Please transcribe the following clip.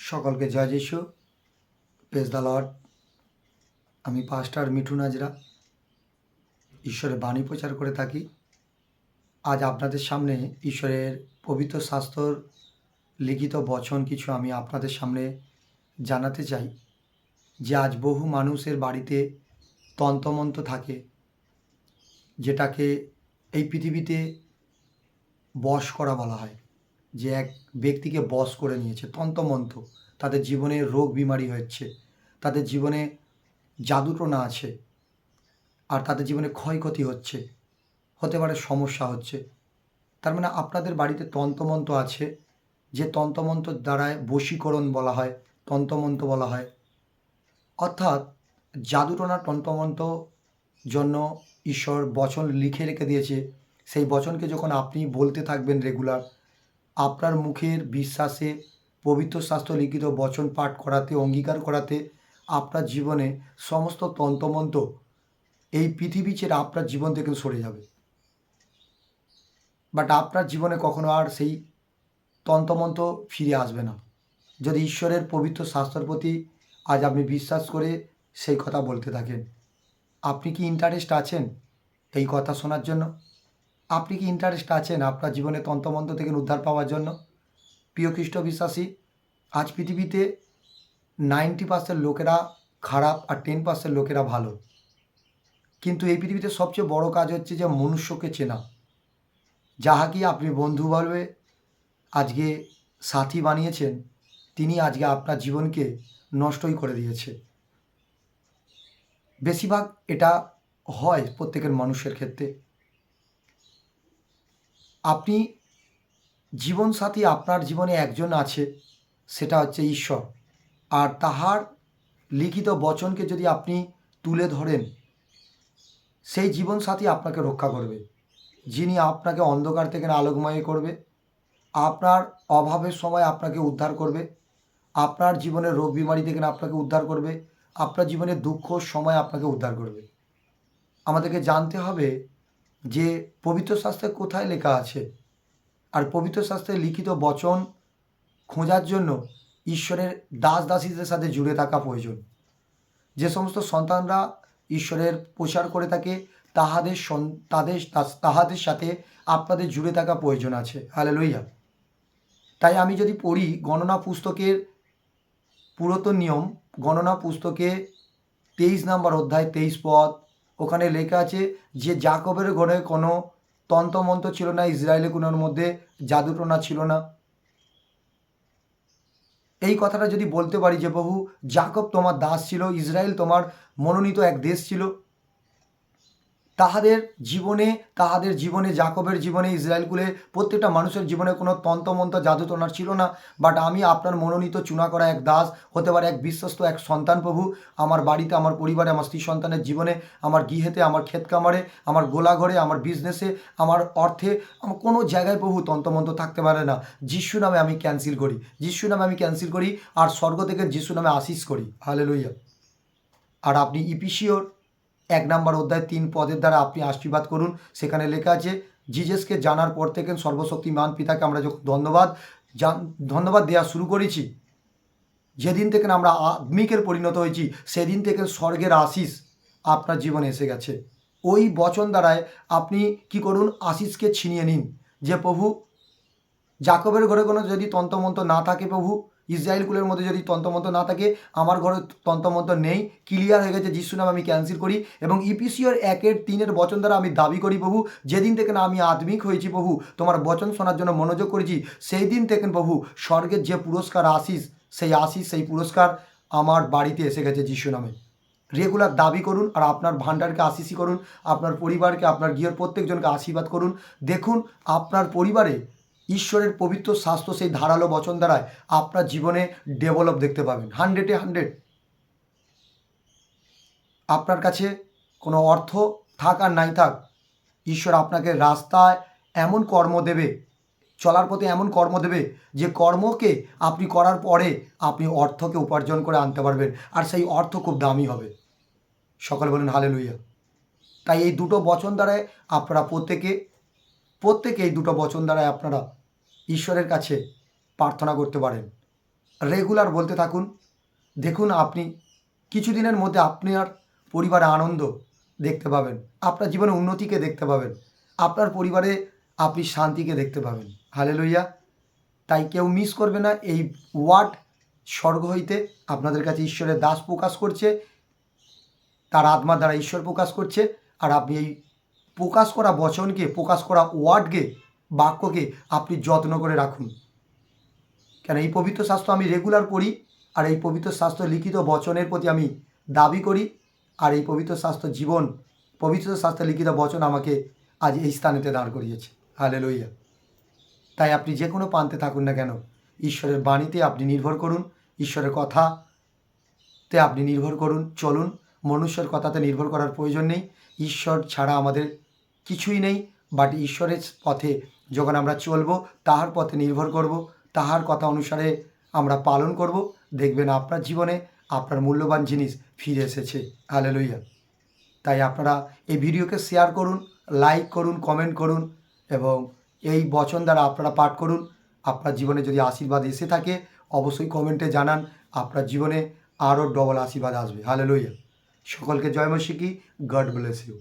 সকলকে জয় যিশু, praise the Lord. আমি পাস্টার মিঠু নাজরা ঈশ্বরের বাণী প্রচার করে থাকি। আজ আপনাদের সামনে ঈশ্বরের পবিত্র শাস্ত্রর লিখিত বচন কিছু আমি আপনাদের সামনে জানাতে চাই। যে আজ বহু মানুষের বাড়িতে তন্ত্রমন্ত্র থাকে, যেটাকে এই পৃথিবীতে বশ করা বলা হয়। যে এক ব্যক্তিকে বশ করে নিয়েছে তন্ত্রমন্ত্র, তাদের জীবনে রোগ বিমারি হচ্ছে, তাদের জীবনে জাদুটোনা আছে, আর তাদের জীবনে ক্ষয়ক্ষতি হচ্ছে, হতে পারে সমস্যা হচ্ছে। তার মানে আপনাদের বাড়িতে তন্ত্রমন্ত্র আছে, যে তন্ত্রমন্ত্র দ্বারায় বশীকরণ বলা হয়, তন্ত্রমন্ত্র বলা হয়। অর্থাৎ জাদুটোনা তন্ত্রমন্ত্র জন্য ঈশ্বর বচন লিখে রেখে দিয়েছে। সেই বচনকে যখন আপনি বলতে থাকবেন রেগুলার, আপনার মুখের বিশ্বাসে পবিত্র শাস্ত্র লিখিত বচন পাঠ করাতে, অঙ্গীকার করাতে আপনার জীবনে সমস্ত তন্ত্রমন্ত্র এই পৃথিবী ছেড়ে আপনার জীবন থেকে সরে যাবে। বাট আপনার জীবনে কখনো আর সেই তন্ত্রমন্ত্র ফিরে আসবে না, যদি ঈশ্বরের পবিত্র শাস্ত্রের প্রতি আজ আপনি বিশ্বাস করে সেই কথা বলতে থাকেন। আপনি কি ইন্টারেস্ট আছেন এই কথা শোনার জন্য? আপনি কি ইন্টারেস্ট আছেন আপনার জীবনে তন্ত্রমন্ত্র থেকে উদ্ধার পাওয়ার জন্য? প্রিয় খ্রিস্ট বিশ্বাসী, আজ পৃথিবীতে 90% লোকেরা খারাপ আর 10% লোকেরা ভালো। কিন্তু এই পৃথিবীতে সবচেয়ে বড় কাজ হচ্ছে যে মনুষ্যকে চেনা। যাহাকে আপনি বন্ধু বলবে, আজকে সাথী বানিয়েছেন, তিনি আজকে আপনার জীবনকে নষ্টই করে দিয়েছে। বেশিরভাগ এটা হয় প্রত্যেকের মানুষের ক্ষেত্রে। আপনি জীবনসাথী, আপনার জীবনে একজন আছে, সেটা হচ্ছে ঈশ্বর। আর তাহার লিখিত বচনকে যদি আপনি তুলে ধরেন, সেই জীবনসাথী আপনাকে রক্ষা করবে, যিনি আপনাকে অন্ধকার থেকে আলোকময় করবে, আপনার অভাবের সময় আপনাকে উদ্ধার করবে, আপনার জীবনের রোগ বিমারি থেকে আপনাকে উদ্ধার করবে, আপনার জীবনে দুঃখর সময় আপনাকে উদ্ধার করবে। আমাদেরকে জানতে হবে যে পবিত্র শাস্ত্রে কোথায় লেখা আছে, আর পবিত্র শাস্ত্রে লিখিত বচন খোঁজার জন্য ঈশ্বরের দাস দাসীদের সাথে জুড়ে থাকা প্রয়োজন। যে সমস্ত সন্তানরা ঈশ্বরের প্রচার করে থাকে, তাহাদের সাথে আপনাদের জুড়ে থাকা প্রয়োজন আছে। হালেলুয়া। তাই আমি যদি পড়ি গণনা পুস্তকের পুরাতন নিয়ম, গণনা পুস্তকে 23 নম্বর অধ্যায় 23 পদ, ওখানে লেখা আছে যে জাকবের ঘরে কোনো তন্ত্রমন্ত্র ছিল না, ইসরায়েলের কোনোর মধ্যে জাদুটোনা ছিল না। এই কথাটা যদি বলতে পারি যে প্রভু, জাকব তোমার দাস ছিল, ইসরায়েল তোমার মনোনীত এক দেশ ছিল, তাহাদের জীবনে জাকবের জীবনে, ইসরায়েলকুলে প্রত্যেকটা মানুষের জীবনে কোনো তন্ত্রমন্ত্র জাদুটোনা ছিল না। বাট আমি আপনার মনোনীত চুনা করা এক দাস, হতে পারে এক বিশ্বস্ত এক সন্তান প্রভু, আমার বাড়িতে, আমার পরিবারে, আমার স্ত্রী সন্তানের জীবনে, আমার গৃহেতে, আমার ক্ষেত খামারে, আমার গোলাঘরে, আমার বিজনেসে, আমার অর্থে, আমার কোনো জায়গায় প্রভু তন্ত্রমন্ত্র থাকতে পারে না। যিশু নামে আমি ক্যান্সেল করি, যিশু নামে আমি ক্যান্সেল করি, আর স্বর্গ থেকে যিশু নামে আশীষ করি। হালেলুয়া। আর আপনি ইপিসিওর 1 নম্বর অধ্যায় 3 পদের দ্বারা আপনি আশীর্বাদ করুন। সেখানে লেখা আছে, জিজাসকে জানার পর থেকে সর্বশক্তিমান পিতাকে আমরা যখন ধন্যবাদ দেওয়া শুরু করেছি, যেদিন থেকে আমরা আত্মিকের পরিণত হয়েছি, সেদিন থেকে স্বর্গের আশীষ আপনার জীবনে এসে গেছে। ওই বচন দ্বারায় আপনি কি করুন, আশীষকে ছিনিয়ে নিন। যে প্রভু, জাকবের ঘরে কোনো যদি তন্ত্রমন্ত্র না থাকে প্রভু, ইসরায়েলকুলের মধ্যে যদি তন্ত্রমন্ত্র না থাকে, আমার ঘরে তন্ত্রমন্ত্র নেই, ক্লিয়ার হয়ে গেছে, যিশু নাম আমি ক্যান্সেল করি। এবং ইপিসিওর 1:3 বচন দ্বারা আমি দাবি করি প্রভু, যেদিন থেকে না আমি আত্মিক হয়েছি প্রভু, তোমার বচন শোনার জন্য মনোযোগ করেছি, সেই দিন থেকে প্রভু স্বর্গের যে পুরস্কার আশীষ, সেই পুরস্কার আমার বাড়িতে এসে গেছে যিশু নামে। রেগুলার দাবি করুন, আর আপনার ভান্ডারকে আশীষই করুন, আপনার পরিবারকে, আপনার গৃহের প্রত্যেকজনকে আশীর্বাদ করুন। দেখুন আপনার পরিবারে ঈশ্বরের পবিত্র শাস্ত্র সেই ধারালো বচন দ্বারায় আপনার জীবনে ডেভেলপ দেখতে পাবেন 100-এ 100। আপনার কাছে কোনো অর্থ থাক আর নাই থাক, ঈশ্বর আপনাকে রাস্তায় এমন কর্ম দেবে, চলার পথে এমন কর্ম দেবে, যে কর্মকে আপনি করার পরে আপনি অর্থকে উপার্জন করে আনতে পারবেন, আর সেই অর্থ খুব দামি হবে। সকলে বলেন হালেলুয়া। তাই এই দুটো বচন দ্বারায় আপনারা প্রত্যেকে এই দুটো বচন দ্বারায় আপনারা ঈশ্বরের কাছে প্রার্থনা করতে পারেন। রেগুলার বলতে থাকুন। দেখুন আপনি কিছুদিনের মধ্যে আপনার পরিবারে আনন্দ দেখতে পাবেন, আপনার জীবনে উন্নতিকে দেখতে পাবেন, আপনার পরিবারে আপনি শান্তিকে দেখতে পাবেন। হালেলুইয়া। তাই কেউ মিস করবে না এই ওয়ার্ড। স্বর্গ হইতে আপনাদের কাছে ঈশ্বরের দাস প্রকাশ করছে, তার আত্মার দ্বারা ঈশ্বর প্রকাশ করছে। আর আপনি এই প্রকাশ করা বচনকে, প্রকাশ করা ওয়ার্ডকে, বাক্যকে আপনি যত্ন করে রাখুন। কেন এই পবিত্র শাস্ত্র আমি রেগুলার পড়ি, আর এই পবিত্র শাস্ত্র লিখিত বচনের প্রতি আমি দাবি করি। আর এই পবিত্র শাস্ত্র জীবন, পবিত্র শাস্ত্রে লিখিত বচন আমাকে আজ এই স্থানেতে দাঁড় করিয়েছে। হালেলুইয়া। তাই আপনি যে কোনো প্রান্তে থাকুন না কেন, ঈশ্বরের বাণীতে আপনি নির্ভর করুন, ঈশ্বরের কথাতে আপনি নির্ভর করুন, চলুন। মনুষ্যের কথাতে নির্ভর করার প্রয়োজন নেই। ঈশ্বর ছাড়া আমাদের কিছুই নেই। বাট ঈশ্বরের পথে যখন আমরা চলবো, তাহার পথে নির্ভর করব, তাহার কথা অনুসারে আমরা পালন করব, দেখবেন আপনার জীবনে আপনার মূল্যবান জিনিস ফিরে এসেছে। হালেলুইয়া। তাই আপনারা এই ভিডিওকে শেয়ার করুন, লাইক করুন, কমেন্ট করুন এবং এই বচন দ্বারা আপনারা পাঠ করুন। আপনার জীবনে যদি আশীর্বাদ এসে থাকে অবশ্যই কমেন্টে জানান, আপনার জীবনে আরও ডবল আশীর্বাদ আসবে। হালেলুইয়া। সকলকে জয় মসিহ কি, গড ব্লেস ইউ।